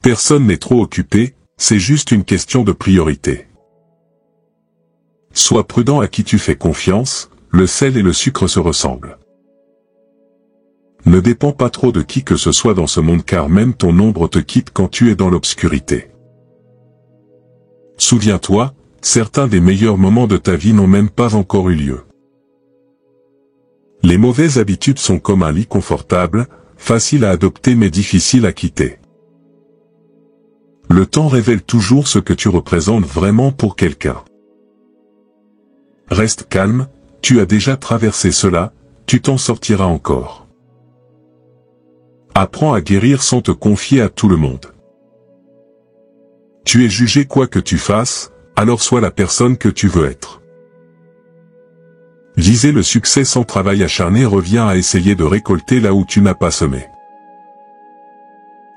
Personne n'est trop occupé, c'est juste une question de priorité. Sois prudent à qui tu fais confiance, le sel et le sucre se ressemblent. Ne dépends pas trop de qui que ce soit dans ce monde car même ton ombre te quitte quand tu es dans l'obscurité. Souviens-toi, certains des meilleurs moments de ta vie n'ont même pas encore eu lieu. Les mauvaises habitudes sont comme un lit confortable, facile à adopter mais difficile à quitter. Le temps révèle toujours ce que tu représentes vraiment pour quelqu'un. Reste calme, tu as déjà traversé cela, tu t'en sortiras encore. Apprends à guérir sans te confier à tout le monde. Tu es jugé quoi que tu fasses, alors sois la personne que tu veux être. Viser le succès sans travail acharné revient à essayer de récolter là où tu n'as pas semé.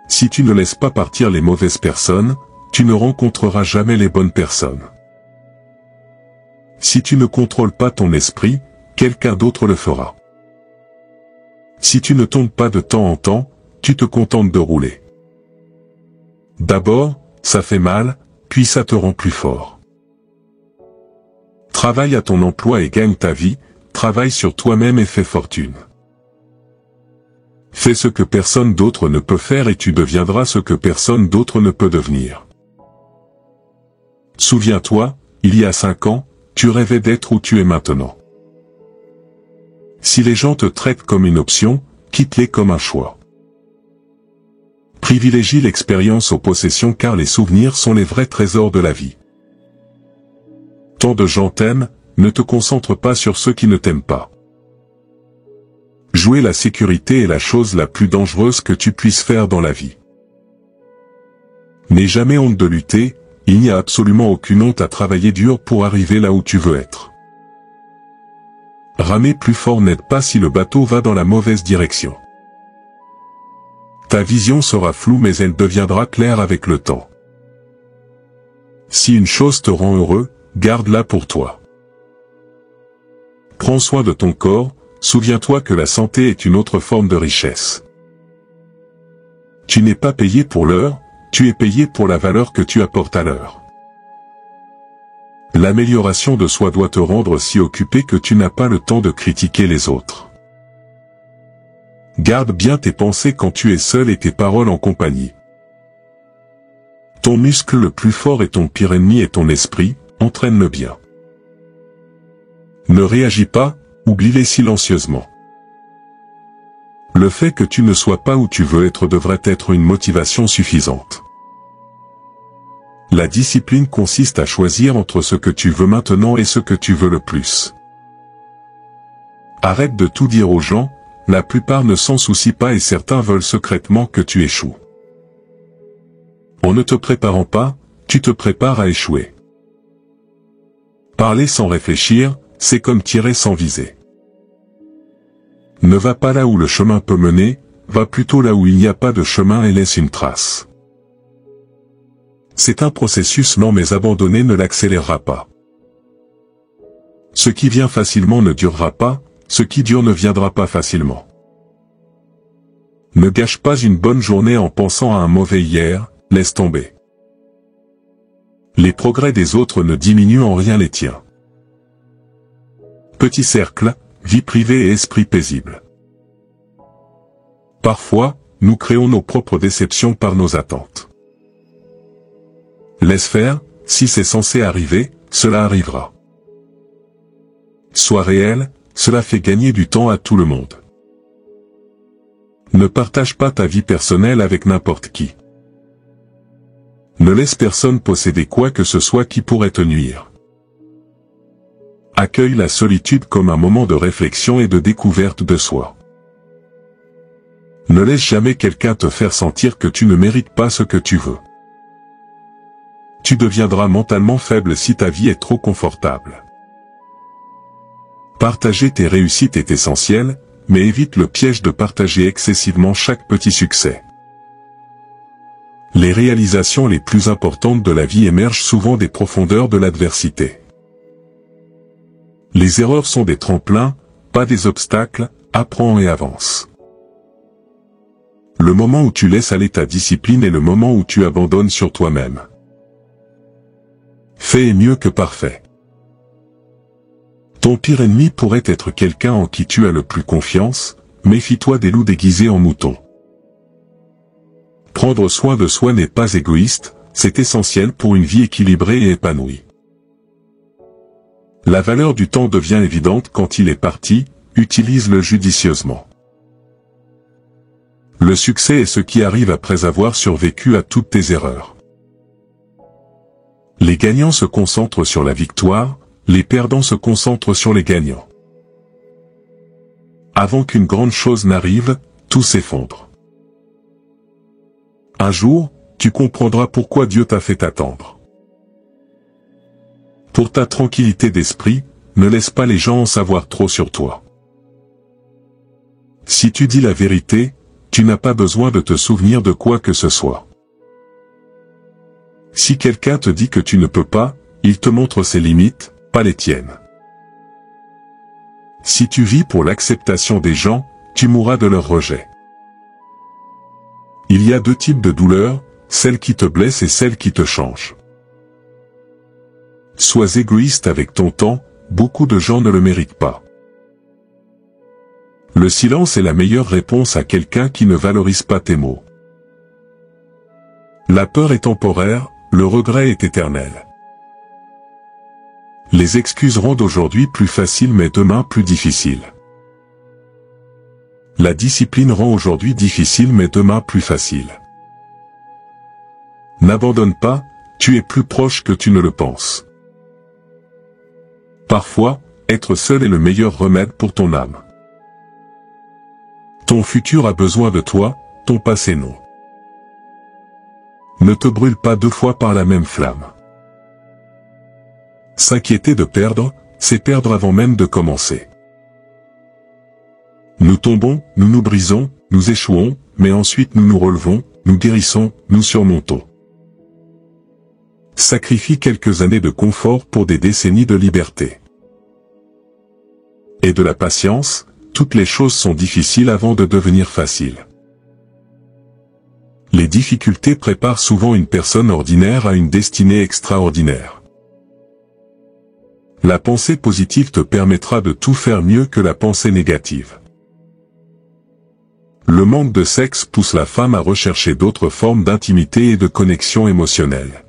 Si tu ne laisses pas partir les mauvaises personnes, tu ne rencontreras jamais les bonnes personnes. Si tu ne contrôles pas ton esprit, quelqu'un d'autre le fera. Si tu ne tombes pas de temps en temps, tu te contentes de rouler. D'abord, ça fait mal, puis ça te rend plus fort. Travaille à ton emploi et gagne ta vie, travaille sur toi-même et fais fortune. Fais ce que personne d'autre ne peut faire et tu deviendras ce que personne d'autre ne peut devenir. Souviens-toi, il y a 5 ans, tu rêvais d'être où tu es maintenant. Si les gens te traitent comme une option, quitte-les comme un choix. Privilégie l'expérience aux possessions car les souvenirs sont les vrais trésors de la vie. Tant de gens t'aiment, ne te concentre pas sur ceux qui ne t'aiment pas. Jouer la sécurité est la chose la plus dangereuse que tu puisses faire dans la vie. N'aie jamais honte de lutter, il n'y a absolument aucune honte à travailler dur pour arriver là où tu veux être. Ramer plus fort n'aide pas si le bateau va dans la mauvaise direction. Ta vision sera floue mais elle deviendra claire avec le temps. Si une chose te rend heureux, garde-la pour toi. Prends soin de ton corps, souviens-toi que la santé est une autre forme de richesse. Tu n'es pas payé pour l'heure, tu es payé pour la valeur que tu apportes à l'heure. L'amélioration de soi doit te rendre si occupé que tu n'as pas le temps de critiquer les autres. Garde bien tes pensées quand tu es seul et tes paroles en compagnie. Ton muscle le plus fort et ton pire ennemi est ton esprit, entraîne-le bien. Ne réagis pas, oublie-les silencieusement. Le fait que tu ne sois pas où tu veux être devrait être une motivation suffisante. La discipline consiste à choisir entre ce que tu veux maintenant et ce que tu veux le plus. Arrête de tout dire aux gens, la plupart ne s'en soucient pas et certains veulent secrètement que tu échoues. En ne te préparant pas, tu te prépares à échouer. Parler sans réfléchir, c'est comme tirer sans viser. Ne va pas là où le chemin peut mener, va plutôt là où il n'y a pas de chemin et laisse une trace. C'est un processus lent mais abandonné ne l'accélérera pas. Ce qui vient facilement ne durera pas, ce qui dure ne viendra pas facilement. Ne gâche pas une bonne journée en pensant à un mauvais hier, laisse tomber. Les progrès des autres ne diminuent en rien les tiens. Petit cercle, vie privée et esprit paisible. Parfois, nous créons nos propres déceptions par nos attentes. Laisse faire, si c'est censé arriver, cela arrivera. Sois réel, cela fait gagner du temps à tout le monde. Ne partage pas ta vie personnelle avec n'importe qui. Ne laisse personne posséder quoi que ce soit qui pourrait te nuire. Accueille la solitude comme un moment de réflexion et de découverte de soi. Ne laisse jamais quelqu'un te faire sentir que tu ne mérites pas ce que tu veux. Tu deviendras mentalement faible si ta vie est trop confortable. Partager tes réussites est essentiel, mais évite le piège de partager excessivement chaque petit succès. Les réalisations les plus importantes de la vie émergent souvent des profondeurs de l'adversité. Les erreurs sont des tremplins, pas des obstacles, apprends et avance. Le moment où tu laisses aller ta discipline est le moment où tu abandonnes sur toi-même. Fait est mieux que parfait. Ton pire ennemi pourrait être quelqu'un en qui tu as le plus confiance, méfie-toi des loups déguisés en moutons. Prendre soin de soi n'est pas égoïste, c'est essentiel pour une vie équilibrée et épanouie. La valeur du temps devient évidente quand il est parti, utilise-le judicieusement. Le succès est ce qui arrive après avoir survécu à toutes tes erreurs. Les gagnants se concentrent sur la victoire, les perdants se concentrent sur les gagnants. Avant qu'une grande chose n'arrive, tout s'effondre. Un jour, tu comprendras pourquoi Dieu t'a fait attendre. Pour ta tranquillité d'esprit, ne laisse pas les gens en savoir trop sur toi. Si tu dis la vérité, tu n'as pas besoin de te souvenir de quoi que ce soit. Si quelqu'un te dit que tu ne peux pas, il te montre ses limites, pas les tiennes. Si tu vis pour l'acceptation des gens, tu mourras de leur rejet. Il y a deux types de douleurs, celle qui te blesse et celle qui te change. Sois égoïste avec ton temps, beaucoup de gens ne le méritent pas. Le silence est la meilleure réponse à quelqu'un qui ne valorise pas tes mots. La peur est temporaire, le regret est éternel. Les excuses rendent aujourd'hui plus facile mais demain plus difficile. La discipline rend aujourd'hui difficile mais demain plus facile. N'abandonne pas, tu es plus proche que tu ne le penses. Parfois, être seul est le meilleur remède pour ton âme. Ton futur a besoin de toi, ton passé non. Ne te brûle pas deux fois par la même flamme. S'inquiéter de perdre, c'est perdre avant même de commencer. Nous tombons, nous nous brisons, nous échouons, mais ensuite nous nous relevons, nous guérissons, nous surmontons. Sacrifie quelques années de confort pour des décennies de liberté. Et de la patience, toutes les choses sont difficiles avant de devenir faciles. Les difficultés préparent souvent une personne ordinaire à une destinée extraordinaire. La pensée positive te permettra de tout faire mieux que la pensée négative. Le manque de sexe pousse la femme à rechercher d'autres formes d'intimité et de connexion émotionnelle.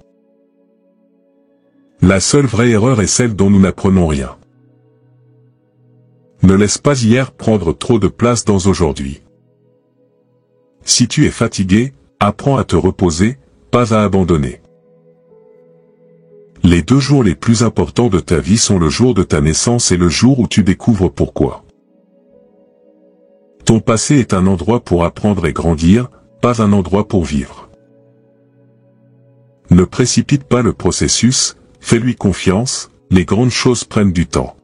La seule vraie erreur est celle dont nous n'apprenons rien. Ne laisse pas hier prendre trop de place dans aujourd'hui. Si tu es fatigué, apprends à te reposer, pas à abandonner. Les 2 jours les plus importants de ta vie sont le jour de ta naissance et le jour où tu découvres pourquoi. Ton passé est un endroit pour apprendre et grandir, pas un endroit pour vivre. Ne précipite pas le processus, fais-lui confiance, les grandes choses prennent du temps.